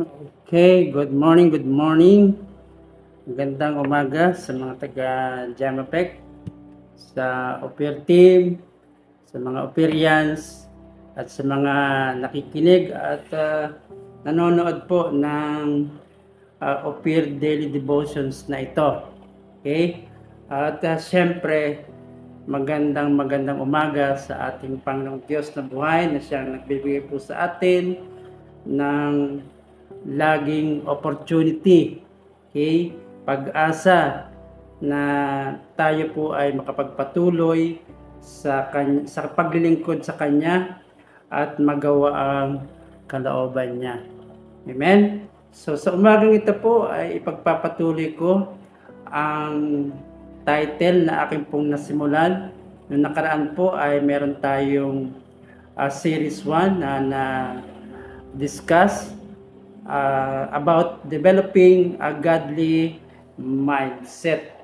Okay, good morning, good morning. Magandang umaga sa mga taga Jamapec, sa Opir team, sa mga Operians, at sa mga nakikinig at nanonood po ng Opir Daily Devotions na ito. Okay? At siyempre, magandang umaga sa ating Panginoong Diyos na buhay na siyang nagbibigay po sa atin ng laging opportunity, okay, pag-asa na tayo po ay makapagpatuloy sa paglilingkod sa Kanya at magawa ang kalooban niya. Amen? So sa umagang ito po ay ipagpapatuloy ko ang title na aking pong nasimulan. Noong nakaraan po ay meron tayong series 1 na discuss about developing a godly mindset.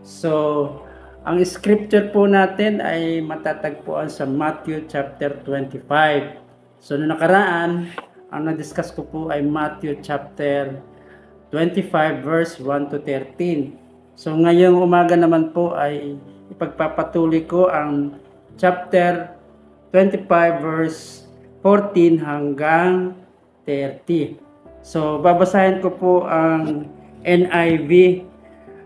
So, ang scripture po natin ay matatagpuan sa Matthew chapter 25. So, noong nakaraan, ang na-discuss ko po ay Matthew chapter 25 verse 1 to 13. So, ngayong umaga naman po ay ipagpapatuloy ko ang chapter 25 verse 14 hanggang 30. So, babasahin ko po ang NIV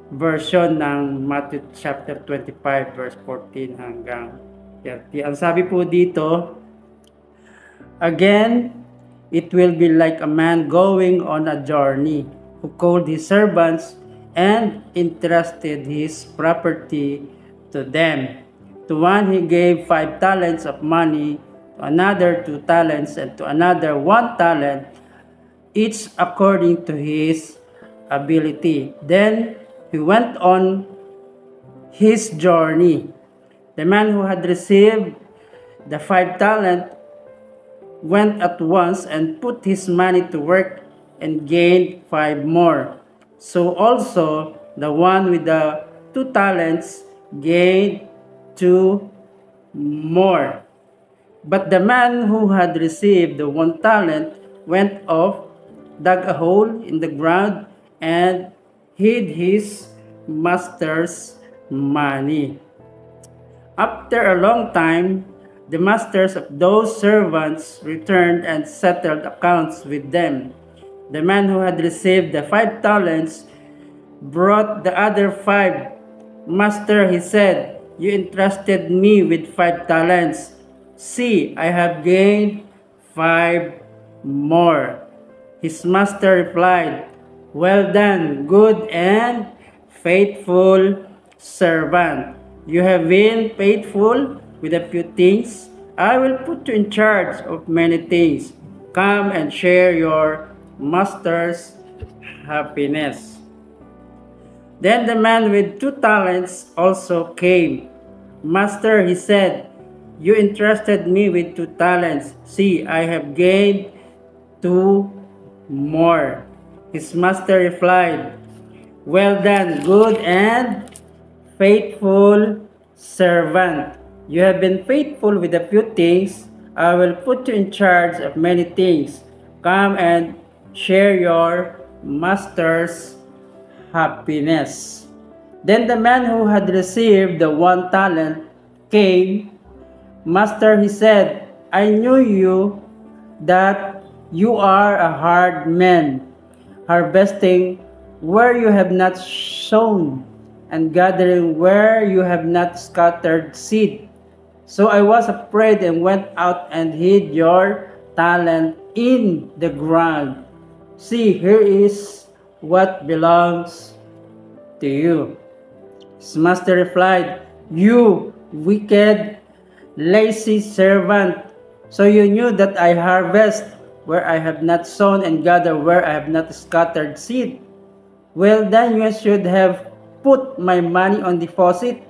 version ng Matthew chapter 25 verse 14 hanggang 30. Ang sabi po dito, "Again, it will be like a man going on a journey who called his servants and entrusted his property to them. To one he gave 5 talents of money, to another 2 talents, and to another 1 talent, each according to his ability. Then he went on his journey. The man who had received the 5 talent went at once and put his money to work and gained 5 more. So also the one with the 2 talents gained 2 more. But the man who had received the 1 talent went off, dug a hole in the ground, and hid his master's money. After a long time, the masters of those servants returned and settled accounts with them. The man who had received the 5 talents brought the other 5. Master, he said, you entrusted me with 5 talents. See, I have gained 5 more. His master replied, well done, good and faithful servant. You have been faithful with a few things. I will put you in charge of many things. Come and share your master's happiness. Then the man with 2 talents also came. Master, he said, you entrusted me with 2 talents. See, I have gained 2 more. His master replied, well done, good and faithful servant. You have been faithful with a few things. I will put you in charge of many things. Come and share your master's happiness. Then the man who had received the 1 talent came. Master, he said, I knew you that you are a hard man, harvesting where you have not sown, and gathering where you have not scattered seed. So I was afraid and went out and hid your talent in the ground. See, here is what belongs to you. His master replied, you wicked, lazy servant. So you knew that I harvest where I have not sown and gather where I have not scattered seed. Well, then you should have put my money on deposit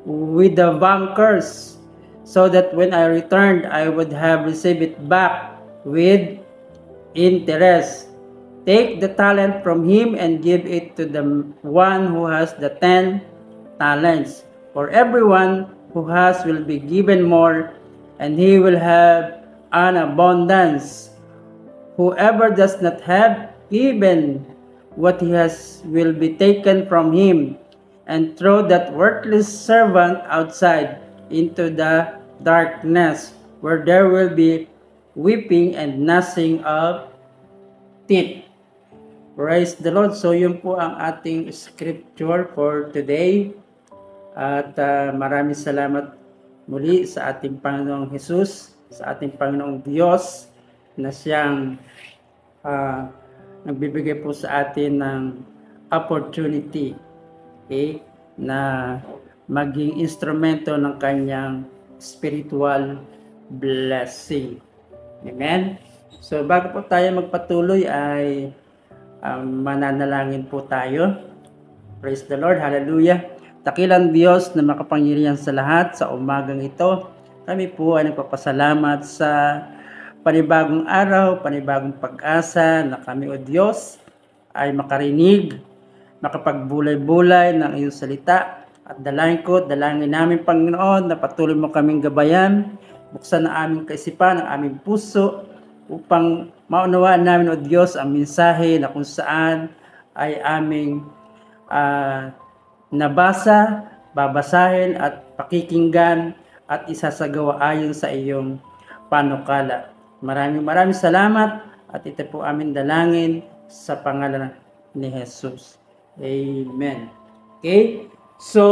with the bankers, so that when I returned, I would have received it back with interest. Take the talent from him and give it to the one who has the 10 talents. For everyone who has will be given more, and he will have an abundance. Whoever does not have, even what he has will be taken from him, and throw that worthless servant outside into the darkness, where there will be weeping and gnashing of teeth. Praise the Lord. So yun po ang ating scripture for today. At maraming salamat muli sa ating Panginoong Jesus, sa ating Panginoong Diyos na siyang nagbibigay po sa atin ng opportunity, okay, na maging instrumento ng kanyang spiritual blessing. Amen? So bago po tayo magpatuloy ay mananalangin po tayo. Praise the Lord. Hallelujah. Dakilang Diyos na makapangyarihan sa lahat, sa umagang ito, kami po ay nagpapasalamat sa panibagong araw, panibagong pag-asa na kami o Diyos ay makarinig, makapagbulay-bulay ng iyong salita. At dalangin namin Panginoon na patuloy mo kaming gabayan, buksan ang aming kaisipan, ang aming puso, upang maunawaan namin o Diyos ang mensahe na kung saan ay aming nabasa, babasahin at pakikinggan at isasagawa ayon sa iyong panukala. Maraming salamat at ito po aming dalangin sa pangalan ni Jesus. Amen. Okay? So,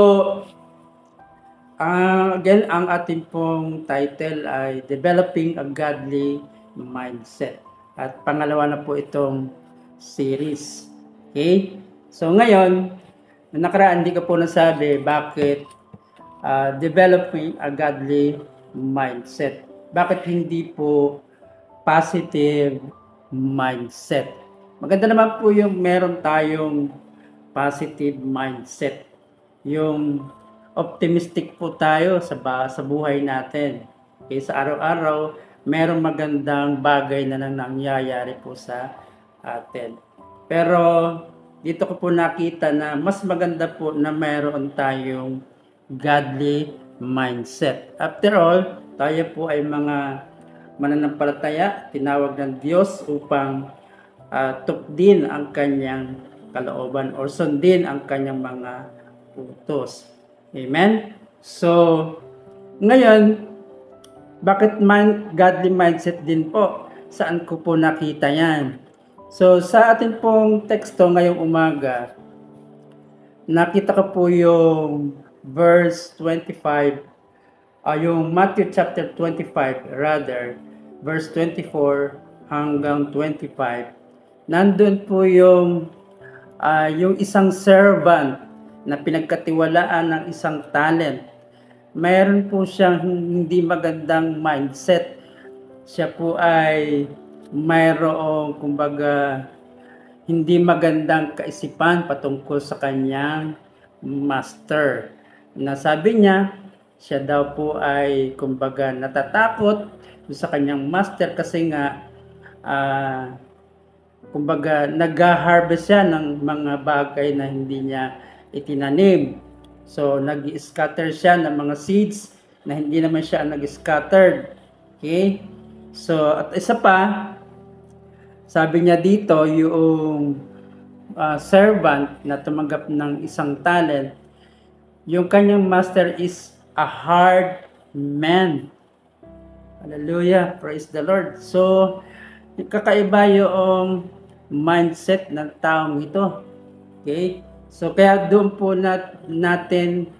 again, ang ating pong title ay Developing a Godly Mindset. At pangalawa na po itong series. Okay? So, ngayon, nakaraan hindi ko po nasabi bakit developing a godly mindset. Bakit hindi po positive mindset? Maganda naman po yung meron tayong positive mindset. Yung optimistic po tayo sa buhay natin. Okay, sa araw-araw, merong magandang bagay na nangyayari po sa atin. Pero dito ko po nakita na mas maganda po na mayroon tayong godly mindset. After all, tayo po ay mga mananampalataya, tinawag ng Diyos upang tukdin ang kanyang kalooban or sundin ang kanyang mga utos. Amen? So, ngayon, bakit godly mindset din po? Saan ko po nakita yan? So, sa ating pong teksto ngayong umaga, nakita ko po yung verse 25, yung Matthew chapter 25, rather, verse 24 hanggang 25. Nandun po yung isang servant na pinagkatiwalaan ng isang talent. Mayroon po siyang hindi magandang mindset. Siya po ay mayroong kumbaga hindi magandang kaisipan patungkol sa kanyang master. Na sabi niya, siya daw po ay kumbaga natatakot sa kanyang master kasi nga kumbaga nag-harvest siya ng mga bagay na hindi niya itinanim. So nag-scatter siya ng mga seeds na hindi naman siya nag-scattered. Okay? So at isa pa, sabi niya dito, yung servant na tumanggap ng isang talent, yung kanyang master is a hard man. Hallelujah, praise the Lord. So, kakaiba yung mindset ng taong ito. Okay? So, kaya doon po natin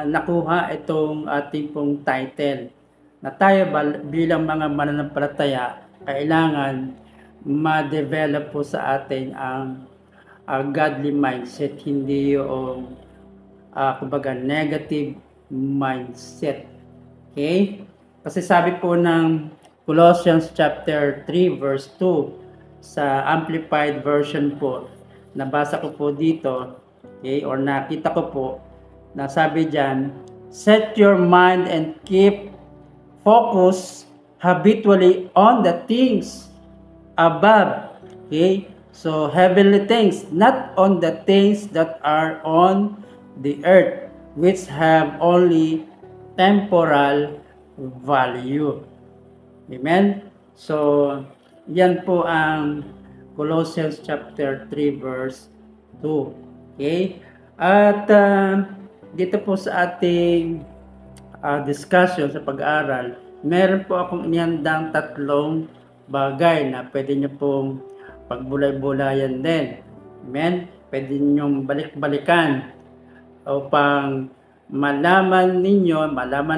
nakuha itong ating pong title. Na tayo bilang mga mananampalataya, kailangan ma-develop po sa atin ang godly mindset, hindi yung kumbaga negative mindset. Okay? Kasi sabi po ng Colossians chapter 3 verse 2 sa Amplified Version po, nabasa ko po dito, okay, or nakita ko po, na sabi dyan, set your mind and keep focus habitually on the things above. Okay? So, heavenly things, not on the things that are on the earth, which have only temporal value. Amen? So, Yan po ang Colossians chapter 3 verse 2. Okay? At dito po sa ating discussion sa pag-aaral, meron po akong inihandang tatlong bagay na pwede nyo pong pagbulay-bulayan din. Amen? Pwede nyo balik-balikan upang malaman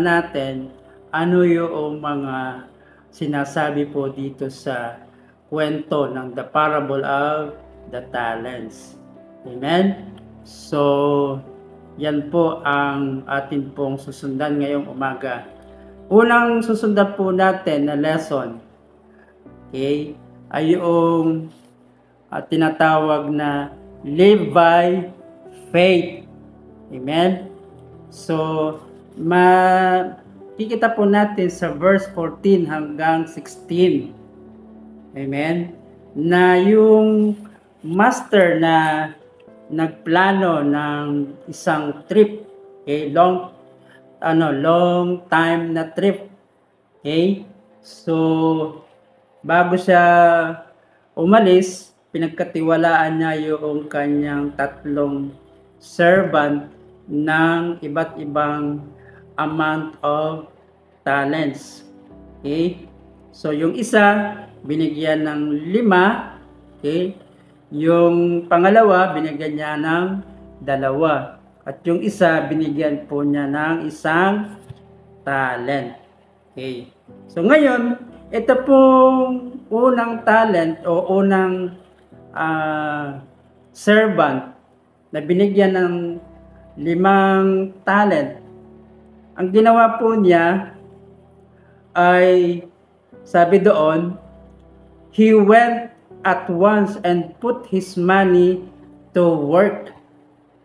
natin ano yung mga sinasabi po dito sa kwento ng the parable of the talents. Amen? So, yan po ang atin pong susundan ngayong umaga. Unang susundan po natin na lesson, okay, ay yung tinatawag na live by faith. Amen? So, makikita po natin sa verse 14 hanggang 16. Amen? Na yung master na nagplano ng isang trip, okay, long time na trip. Okay? So, bago siya umalis, pinagkatiwalaan niya yung kanyang tatlong servant ng iba't ibang amount of talents. Okay? So, yung isa, binigyan ng 5. Okay? Yung pangalawa, binigyan niya ng 2. At yung isa, binigyan po niya ng 1 talent. Okay. So, ngayon, ito pong unang talent o unang servant na binigyan ng 5 talent. Ang ginawa po niya ay, sabi doon, he went at once and put his money to work.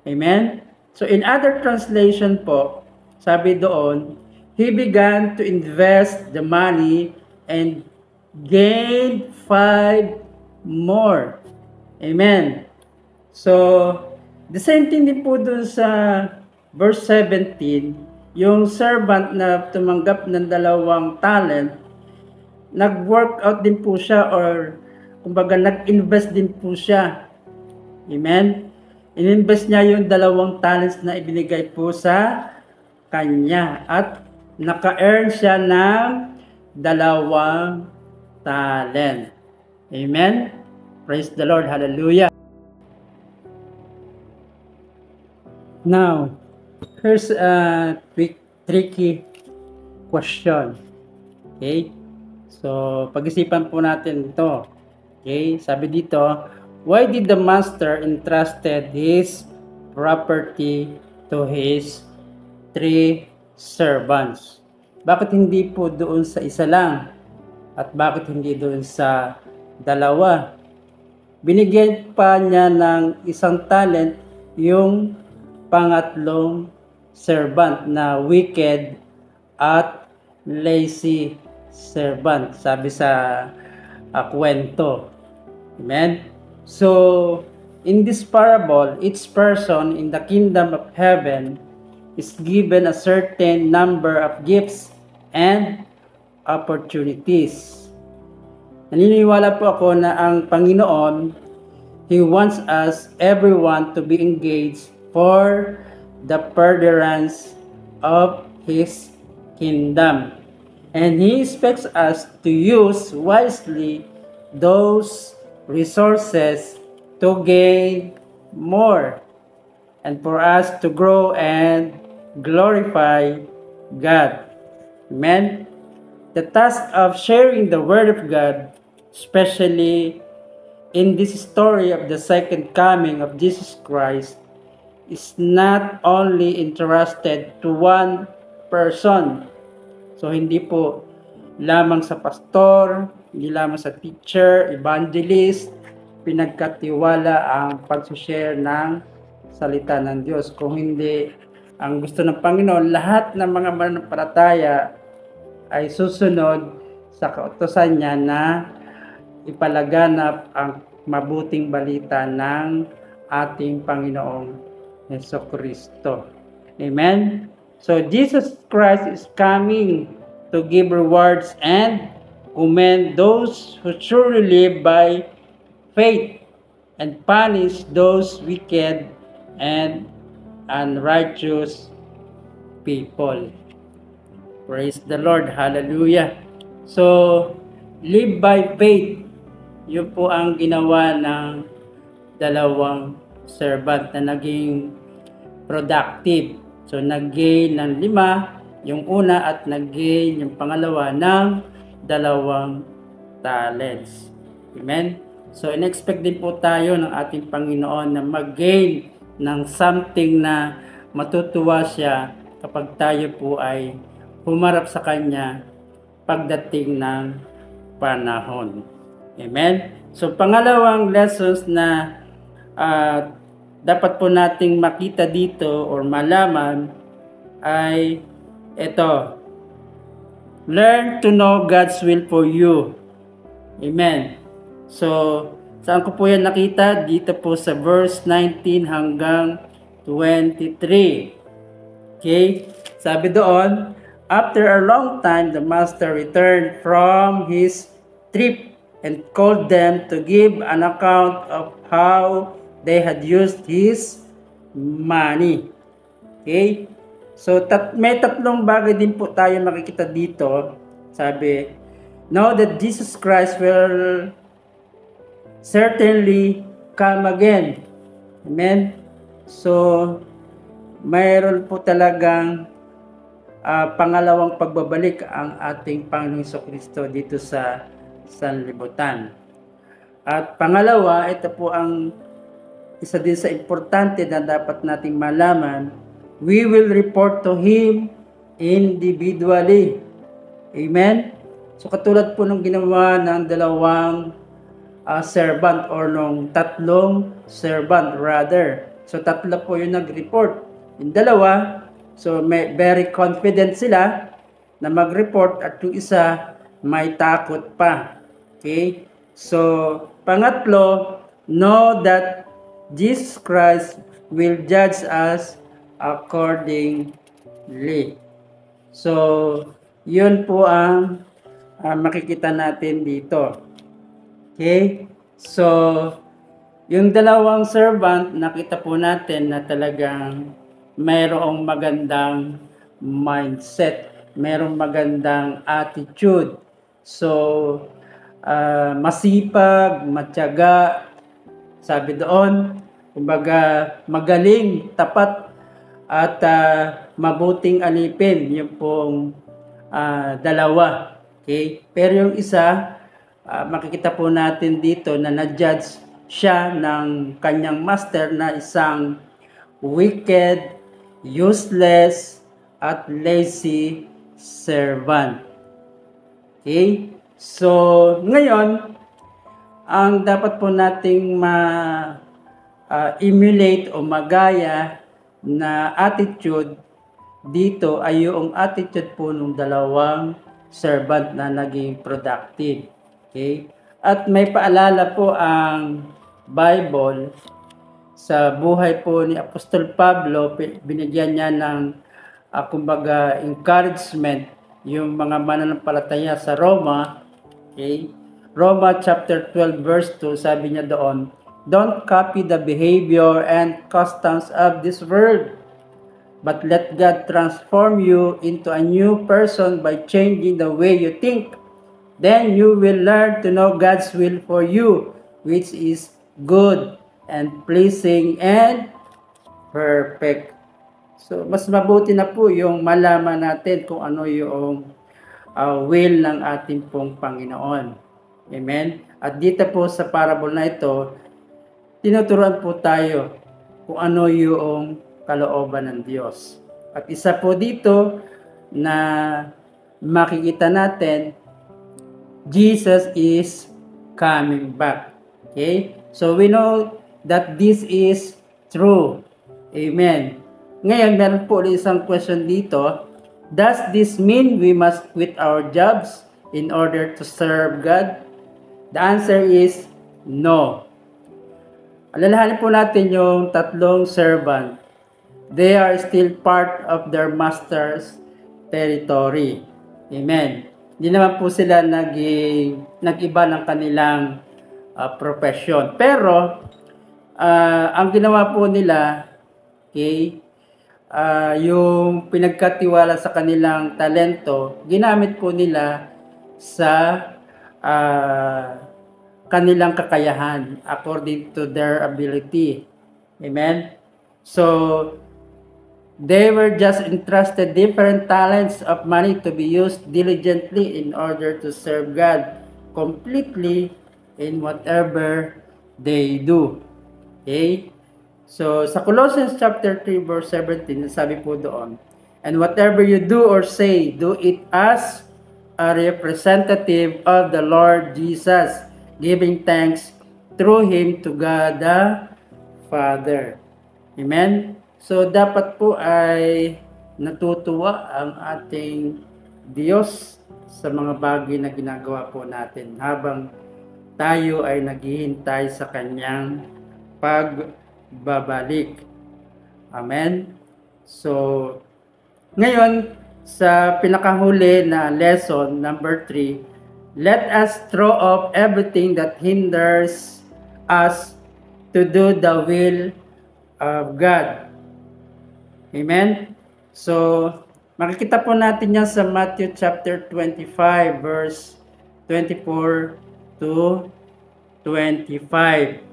Amen? So in other translation po, sabi doon, he began to invest the money and gained 5 more. Amen? So, the same thing din po doon sa verse 17, yung servant na tumanggap ng 2 talent, nag-work out din po siya or kumbaga nag-invest din po siya. Amen? Ininvest niya yung 2 talents na ibinigay po sa kanya at naka-earn siya ng 2 talent. Amen? Praise the Lord. Hallelujah. Now, here's a tricky question. Okay? So, pag-isipan po natin ito. Okay? Sabi dito, why did the master entrusted his property to his 3 servants? Bakit hindi po doon sa isa lang? At bakit hindi doon sa 2? Binigyan pa niya ng 1 talent yung pangatlong servant na wicked at lazy servant, sabi sa kwento. Amen? So, in this parable, each person in the kingdom of heaven is given a certain number of gifts and opportunities. Naniniwala po ako na ang Panginoon, He wants us, everyone, to be engaged for the furtherance of His kingdom. And He expects us to use wisely those resources to gain more and for us to grow and glorify God. Amen? The task of sharing the Word of God, especially in this story of the second coming of Jesus Christ, is not only entrusted to one person. So, hindi po lamang sa pastor, hindi lamang sa teacher, evangelist, pinagkatiwala ang pag-share ng salita ng Diyos. Kung hindi, ang gusto ng Panginoon, lahat ng mga mananampalataya ay susunod sa kautusan niya na ipalaganap ang mabuting balita ng ating Panginoong Jesucristo. Amen? So, Jesus Christ is coming to give rewards and commend those who truly live by faith and punish those wicked and unrighteous people. Praise the Lord. Hallelujah. So, live by faith. Yun po ang ginawa ng dalawang servant na naging productive. So, nag-gain ng 5 yung una at nag-gain yung pangalawa ng 2 talents. Amen? So, in-expect din po tayo ng ating Panginoon na mag-gain ng something na matutuwa siya kapag tayo po ay humarap sa Kanya pagdating ng panahon. Amen? So, pangalawang lessons na dapat po nating makita dito or malaman ay ito. Learn to know God's will for you. Amen. So, saan ko po yan nakita? Dito po sa verse 19 hanggang 23. Okay? Sabi doon, after a long time, the master returned from his trip and called them to give an account of how they had used his money. Okay? So, may 3 bagay din po tayo makikita dito. Sabi, know that Jesus Christ will certainly come again. Amen? So, mayroon po talagang pangalawang pagbabalik ang ating Panginoong Jesucristo dito sa sanlibutan. At pangalawa, ito po ang isa din sa importante na dapat nating malaman, we will report to Him individually. Amen? So katulad po ng ginawa ng 2 servant or nung 3 servant rather. So 3 po yung nag-report. Yung 2, so very confident sila na mag-report at yung isa may takot pa. Okay? So pangatlo, know that Jesus Christ will judge us accordingly. So yun po ang makikita natin dito. Okay? So, yung 2 servant, nakita po natin na talagang mayroong magandang mindset, mayroong magandang attitude. So, masipag, matyaga, sabi doon, kumbaga magaling, tapat, at mabuting alipin, yung pong 2. Okay? Pero yung isa, makikita po natin dito na na-judge siya ng kanyang master na isang wicked, useless, at lazy servant. Okay? So, ngayon, ang dapat po nating emulate o magaya na attitude dito ay yung attitude po ng 2 servant na naging productive. Okay? At may paalala po ang Bible sa buhay po ni Apostol Pablo, binigyan niya ng kumbaga encouragement yung mga mananampalataya sa Roma. Okay? Roma chapter 12 verse 2, sabi niya doon, don't copy the behavior and customs of this world, but let God transform you into a new person by changing the way you think. Then you will learn to know God's will for you, which is good and pleasing and perfect. So, mas mabuti na po yung malaman natin kung ano yung will ng ating pong Panginoon. Amen? At dito po sa parable na ito, tinuturuan po tayo kung ano yung kalooban ng Diyos. At isa po dito na makikita natin, Jesus is coming back. Okay? So we know that this is true. Amen. Ngayon, meron po isang question dito. Does this mean we must quit our jobs in order to serve God? The answer is no. Alalahanin po natin yung 3 servant. They are still part of their master's territory. Amen. Hindi naman po sila nag-iba ng kanilang profesyon. Pero, ang ginawa po nila, okay, yung pinagkatiwala sa kanilang talento, ginamit po nila sa kanilang kakayahan according to their ability. Amen? So, they were just entrusted different talents of money to be used diligently in order to serve God completely in whatever they do. Okay? So, sa Colossians chapter 3 verse 17, sabi po doon, "And whatever you do or say, do it as a representative of the Lord Jesus, giving thanks through Him to God the Father." Amen? So, dapat po ay natutuwa ang ating Diyos sa mga bagay na ginagawa po natin habang tayo ay naghihintay sa Kanyang pagbabalik. Amen? So, ngayon, sa pinakahuli na lesson, number 3, let us throw off everything that hinders us to do the will of God. Amen? So, makikita po natin yan sa Matthew chapter 25, verse 24 to 25.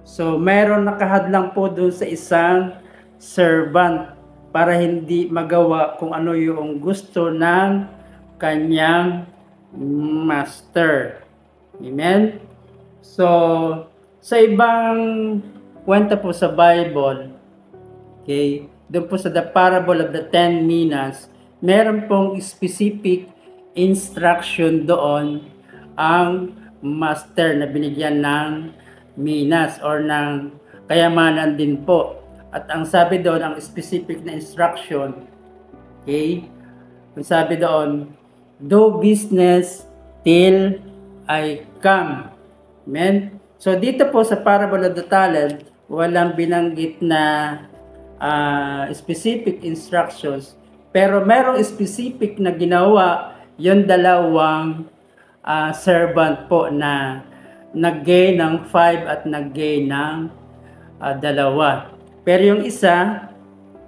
So, mayroon nakahadlang po doon sa isang servant para hindi magawa kung ano yung gusto ng kanyang master. Amen? So, sa ibang kwenta po sa Bible, okay, doon po sa the parable of the 10 minas, meron pong specific instruction doon ang master na binigyan ng minas or ng kayamanan din po. At ang sabi doon, ang specific na instruction, okay, ang sabi doon, do business till I come. Amen? So dito po sa parable of the talent, walang binanggit na specific instructions, pero merong specific na ginawa yung dalawang servant po na nag-gain ng 5 at nag-gain ng 2. Pero yung isa,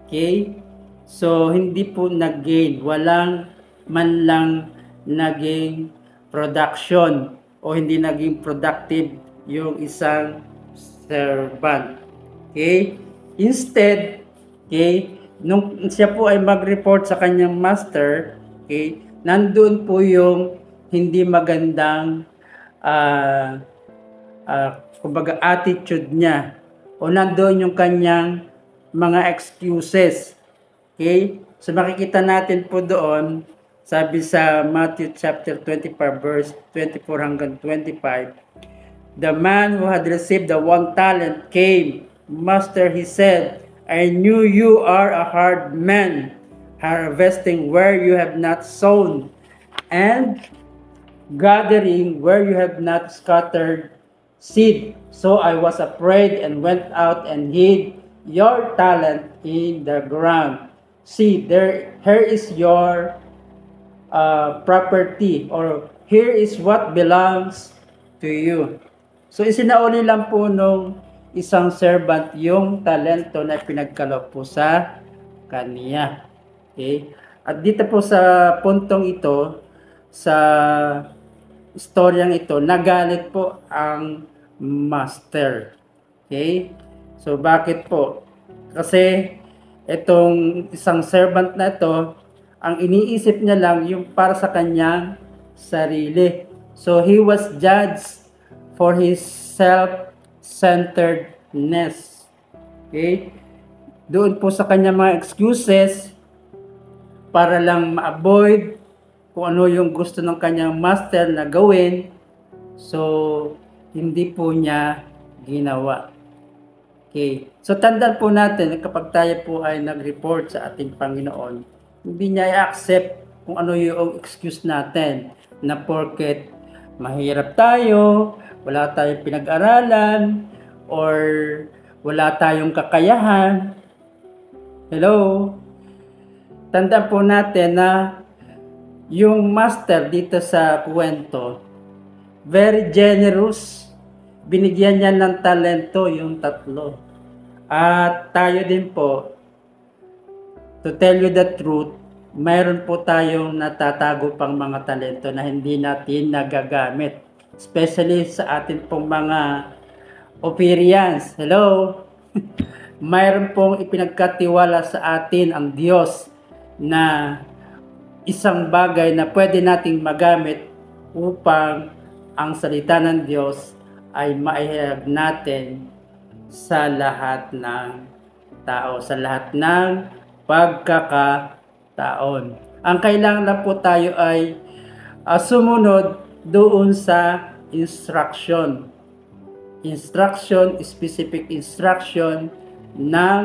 okay, so hindi po nag-gain, walang man lang naging production o hindi naging productive yung isang servant. Okay? Instead, okay, nung siya po ay mag-report sa kanyang master, okay, nandoon po yung hindi magandang kumbaga attitude niya o nandoon yung kanyang mga excuses. Okay? So makikita natin po doon, sabi sa Matthew chapter 25 verse 24 hanggang 25, the man who had received the 1 talent came. Master, he said, I knew you are a hard man, harvesting where you have not sown, and gathering where you have not scattered seed. So I was afraid and went out and hid your talent in the ground. See, here is your property, or here is what belongs to you. So isinauli lang po nung isang servant yung talento na pinagkaloob po sa kaniya. Okay? At dito po sa puntong ito, sa istoryang ito, nagalit po ang master. Okay? So bakit po? Kasi itong isang servant na ito, ang iniisip niya lang yung para sa kanyang sarili. So he was judged for his self-centeredness. Okay? Doon po sa kanyang mga excuses para lang ma-avoid kung ano yung gusto ng kanyang master na gawin. So, hindi po niya ginawa. Okay. So, tandaan po natin kapag tayo po ay nag-report sa ating Panginoon, hindi niya i-accept kung ano yung excuse natin na porket mahirap tayo, wala tayong pinag-aralan, or wala tayong kakayahan. Hello? Tandaan po natin na Yung master dito sa kwento, very generous. Binigyan niya ng talento yung tatlo. At tayo din po, to tell you the truth, mayroon po tayong natatago pang mga talento na hindi natin nagagamit. Especially sa atin pong mga operians. Hello? Mayroon pong ipinagkatiwala sa atin ang Diyos na isang bagay na pwede nating magamit upang ang salita ng Diyos ay maihayag natin sa lahat ng tao, sa lahat ng pagkakataon. Ang kailangan lang po tayo ay sumunod doon sa instruction. Specific instruction ng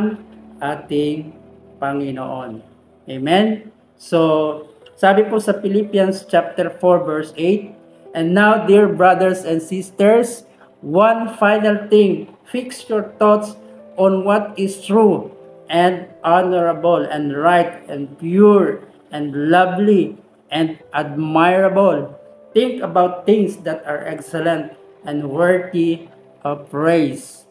ating Panginoon. Amen? So, sabi po sa Philippians chapter 4 verse 8, "And now, dear brothers and sisters, one final thing, fix your thoughts on what is true and honorable and right and pure and lovely and admirable. Think about things that are excellent and worthy of praise."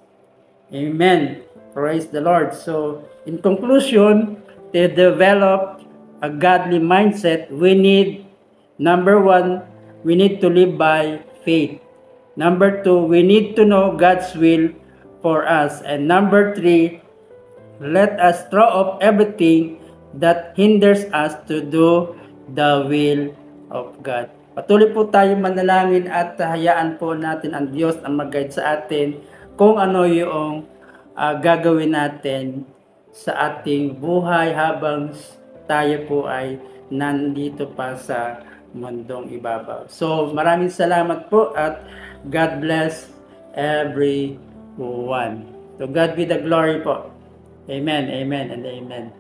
Amen. Praise the Lord. So, in conclusion, to develop a godly mindset, we need, number one, we need to live by faith. Number two, we need to know God's will for us. And number three, let us throw off everything that hinders us to do the will of God. Patuloy po tayo manalangin at hayaan po natin ang Diyos ang mag-guide sa atin kung ano yung gagawin natin sa ating buhay habang tayo po ay nandito pa sa mundong ibabaw. So maraming salamat po at God bless everyone. To God be the glory po. Amen, amen, and amen.